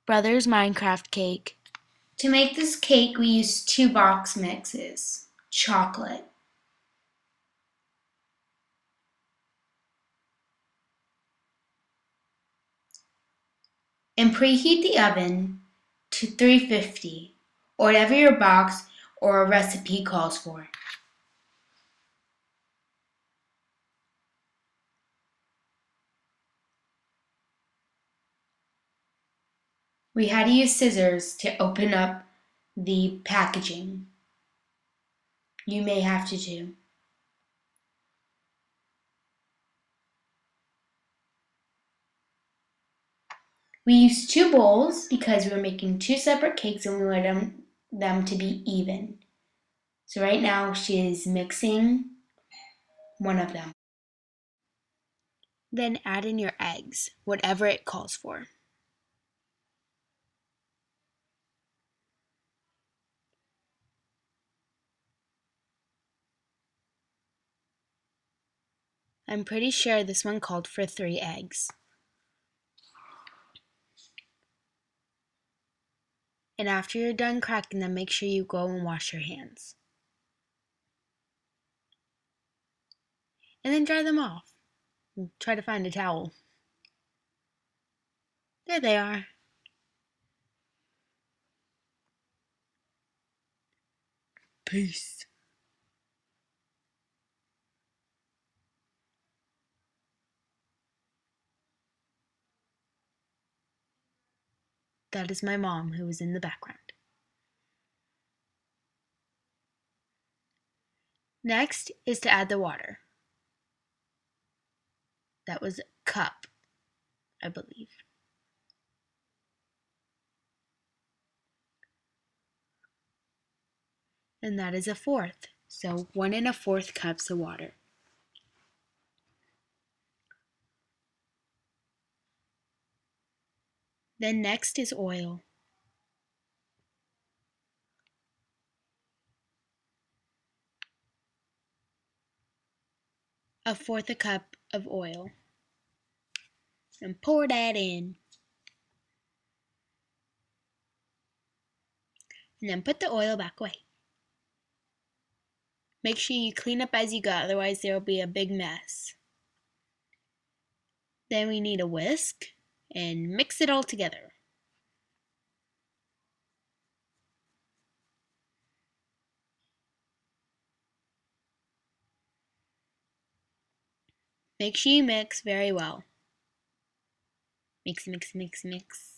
Brothers Minecraft cake. To make this cake, we use 2 box mixes. Chocolate. And preheat the oven to 350, or whatever your box or recipe calls for. We had to use scissors to open up the packaging. You may have to too. We used 2 bowls because we were making 2 separate cakes and we wanted them to be even. So right now she is mixing one of them. Then add in your eggs, whatever it calls for. I'm pretty sure this one called for 3 eggs. And after you're done cracking them, make sure you go and wash your hands. And then dry them off. Try to find a towel. There they are. Peace. That is my mom who is in the background. Next is to add the water. That was a cup, I believe. And that is a fourth. So 1 1/4 cups of water. Then next is oil. A fourth a cup of oil. And pour that in. And then put the oil back away. Make sure you clean up as you go, otherwise there will be a big mess. Then we need a whisk and mix it all together. Make sure you mix very well. Mix, mix, mix, mix.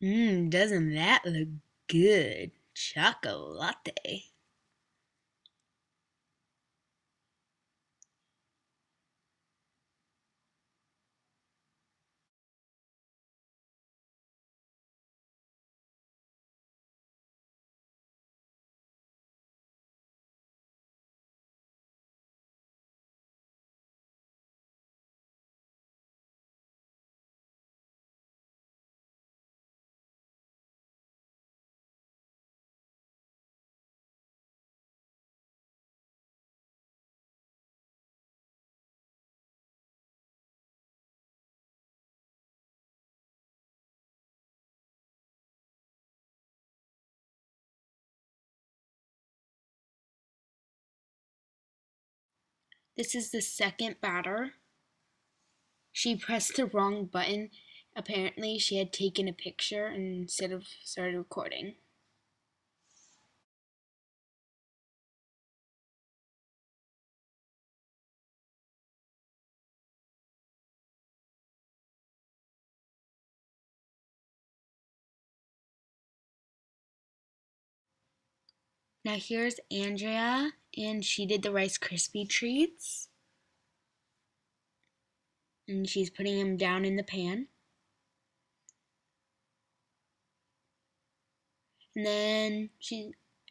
Doesn't that look good? Chocolate. This is the second batter. She pressed the wrong button. Apparently she had taken a picture instead of started recording. Now here's Andrea, and she did the Rice Krispie treats. And she's putting them down in the pan. And then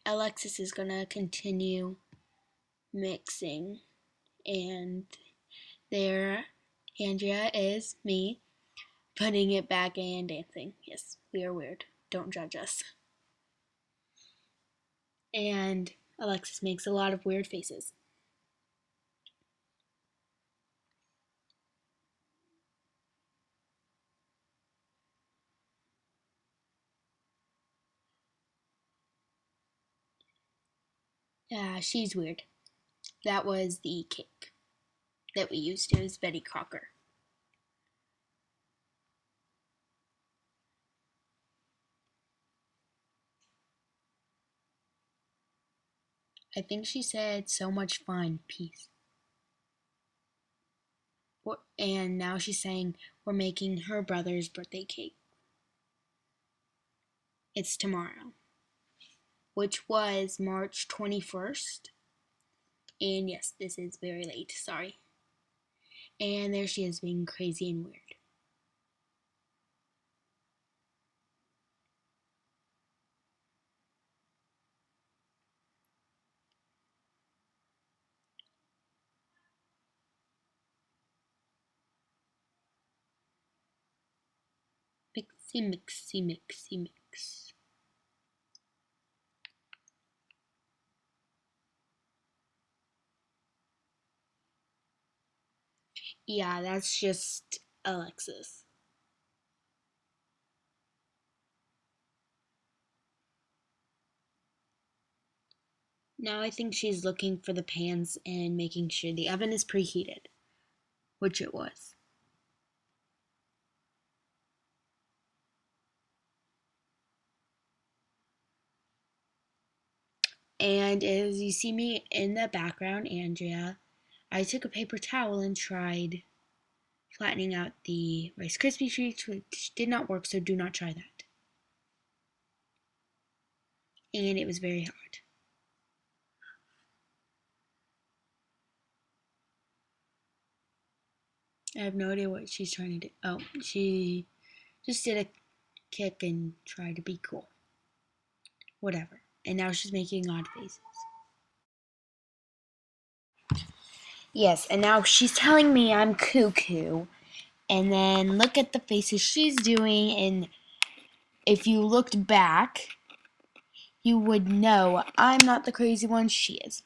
Alexis is gonna continue mixing. And there Andrea is me putting it back and dancing. Yes, we are weird. Don't judge us. And Alexis makes a lot of weird faces. She's weird. That was the cake that we used. It was Betty Crocker. I think she said so much fun, peace. And now she's saying we're making her brother's birthday cake. It's tomorrow, which was March 21st. And yes, this is very late, sorry. And there she is being crazy and weird. Mixy, mixy, mixy, mix. Yeah, that's just Alexis. Now I think she's looking for the pans and making sure the oven is preheated, which it was. And as you see me in the background, Andrea, I took a paper towel and tried flattening out the Rice Krispie treats, which did not work, so do not try that. And it was very hard. I have no idea what she's trying to do. Oh, she just did a kick and tried to be cool. Whatever. And now she's making odd faces. Yes, and now she's telling me I'm cuckoo. And then look at the faces she's doing, and if you looked back, you would know I'm not the crazy one, she is.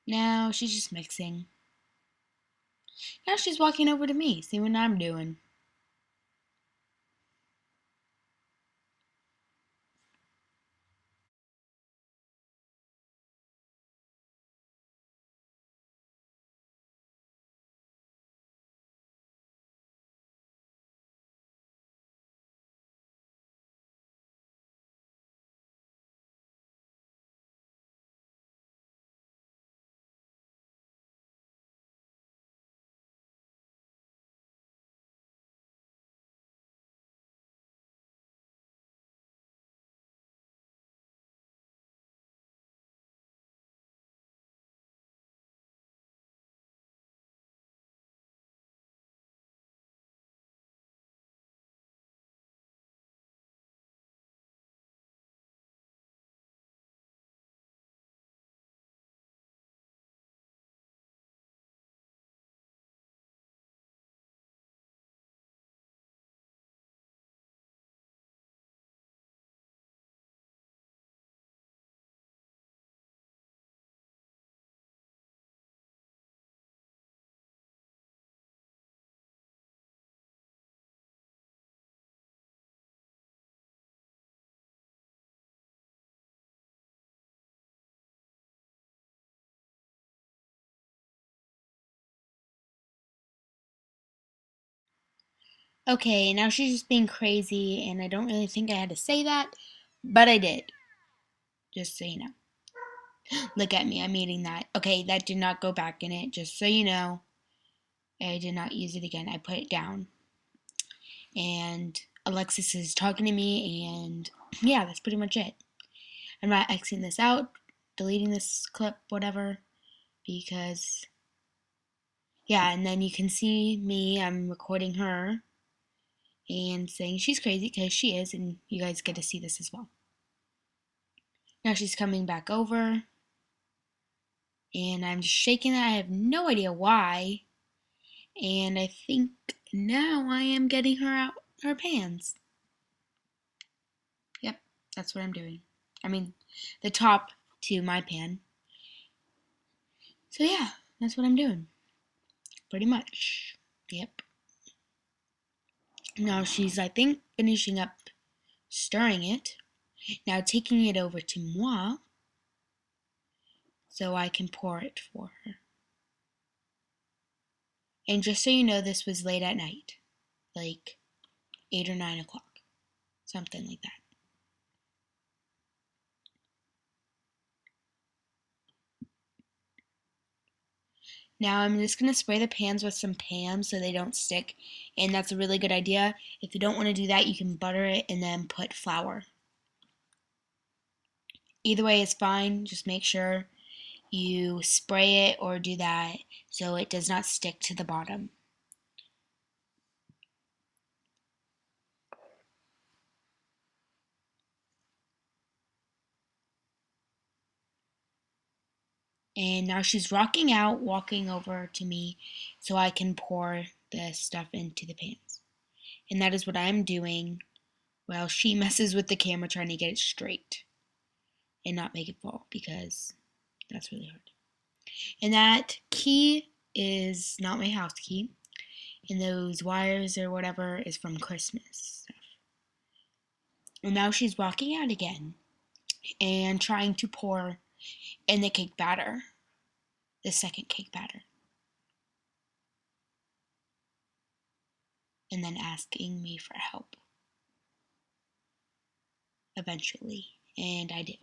Now she's just mixing. Now she's walking over to me, see what I'm doing. Okay, now she's just being crazy, and I don't really think I had to say that, but I did. Just so you know. Look at me, I'm eating that. Okay, that did not go back in it, just so you know. I did not use it again. I put it down. And Alexis is talking to me, and yeah, that's pretty much it. I'm not Xing this out, deleting this clip, whatever, because yeah, and then you can see me, I'm recording her and saying she's crazy because she is, and you guys get to see this as well. Now she's coming back over. And I'm just shaking it. I have no idea why. And I think now I am getting her out her pans. Yep, that's what I'm doing. I mean, the top to my pan. So yeah, that's what I'm doing. Pretty much. Yep. Now she's, I think, finishing up stirring it. Now taking it over to moi so I can pour it for her. And just so you know, this was late at night. Like 8 or 9 o'clock. Something like that. Now I'm just going to spray the pans with some Pam so they don't stick. And that's a really good idea. If you don't want to do that, you can butter it and then put flour. Either way is fine. Just make sure you spray it or do that so it does not stick to the bottom. And now she's rocking out, walking over to me so I can pour the stuff into the pans. And that is what I'm doing while she messes with the camera trying to get it straight and not make it fall because that's really hard. And that key is not my house key. And those wires or whatever is from Christmas stuff. And now she's walking out again and trying to pour in the cake batter, the second cake batter. And then asking me for help eventually. And I did.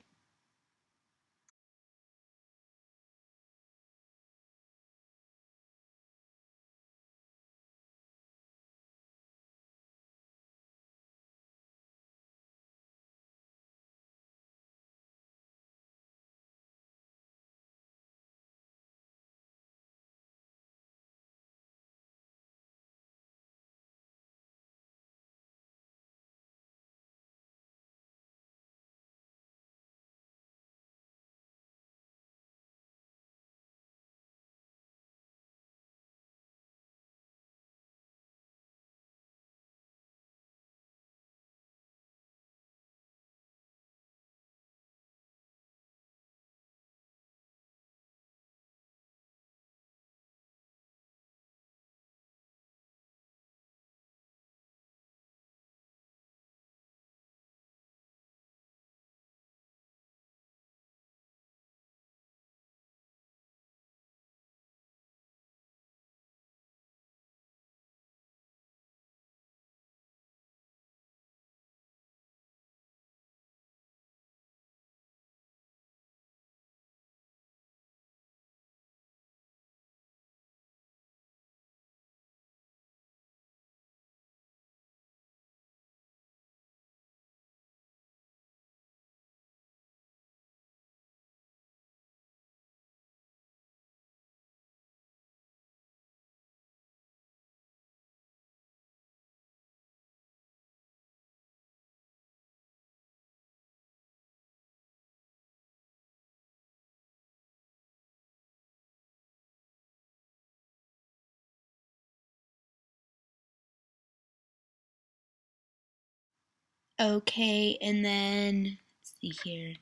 Okay, and then let's see here.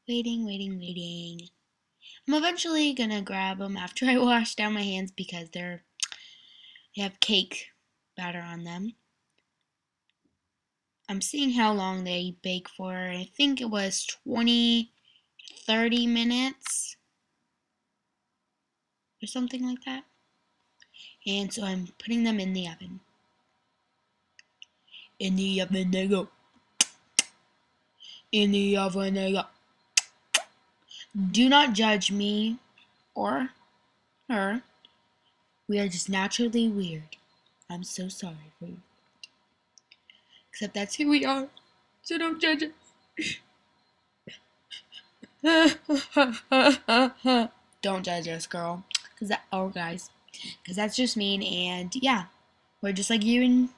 Waiting. I'm eventually gonna grab them after I wash down my hands because they have cake batter on them. I'm seeing how long they bake for. I think it was 20, 30 minutes or something like that. And so I'm putting them in the oven. In the oven they go. In the oven they go. Do not judge me or her. We are just naturally weird. I'm so sorry for you. Except that's who we are. So don't judge us. Don't judge us, girl. Guys. Because that's just mean. And yeah, we're just like you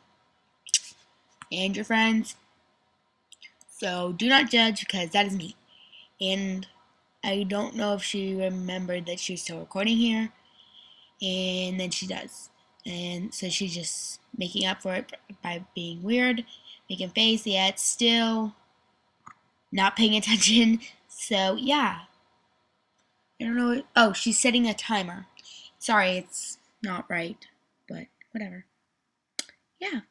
and your friends. So do not judge because that is me. And I don't know if she remembered that she was still recording here, and then she does. And so she's just making up for it by being weird, making face, yet still not paying attention. So yeah, I don't know. Oh, she's setting a timer. Sorry, it's not right, but whatever. Yeah.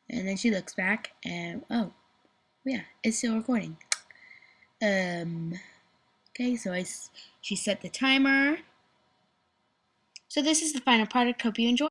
And then she looks back and oh, yeah, it's still recording. Okay, so she set the timer. So this is the final product. Hope you enjoy.